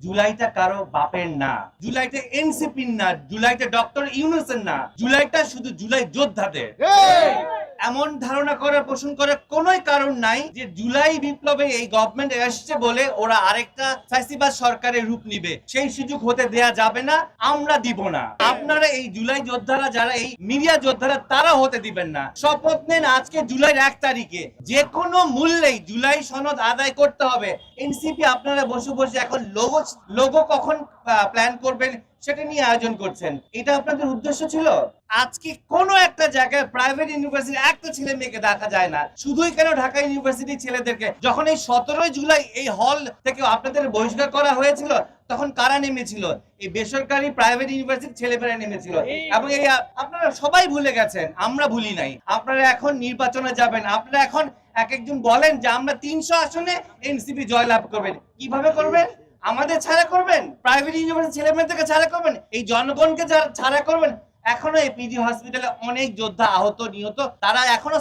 জুলাইটা কারো বাপের না, জুলাইটা এনসিপির না, জুলাইটা ডক্টর ইউনূসের না, জুলাইটা শুধু জুলাই যোদ্ধাদের। এমন ধারণা করার পোষণ করার কোনো কারণ নাই যে জুলাই বিপ্লবে এই গভর্নমেন্ট আসছে বলে ওরা আরেকটা ফ্যাসিবাদ সরকারের রূপ নিবে, সেই সুযোগ হতে দেয়া যাবে না, আমরা দিব না। আপনারা এই জুলাই যোদ্ধারা যারা এই মিডিয়া যোদ্ধারা তারা হতে দিবেন না। শপথ নেন আজকে জুলাইয়ের 1 তারিখে যে কোনো মূল্যেই জুলাই সনদ আদায় করতে হবে। এনসিপি আপনারা বসে বসে এখন লোগো কখন প্ল্যান করবেন সেটা নিয়ে আয়োজন করছেন, এটা আপনাদের উদ্দেশ্য ছিল? আজকে কোনো একটা জায়গায় প্রাইভেট ইউনিভার্সিটি একটা ছেলে মেয়েকে দেখা যায় না, শুধুই কেন ঢাকা ইউনিভার্সিটি ছেলেদেরকে? যখন এই 17 জুলাই এই হল থেকে আপনাদের বহিষ্কার করা হয়েছিল তখন কারা নেমেছিল? এই বেসরকারি প্রাইভেট ইউনিভার্সিটি ছেলেমেয়েরা নেমেছিল। এবং এই আপনারা সবাই ভুলে গেছেন, আমরা ভুলি নাই। আপনারা এখন নির্বাচনে যাবেন, আপনারা এখন এক একজন বলেন যে আমরা 300 আসনে এনসিপি জয়লাভ করবেন। কিভাবে করবেন? আমাদের ছাড়া করবেন? প্রাইভেট ইউনিভার্সিটি ছেলেমেয়েদেরকে ছাড়া করবেন? এই জনগণকে ছাড়া করবেন? এখনো এই পিজি হসপিটালে অনেক যোদ্ধা আহত নিহত, তারা এখনো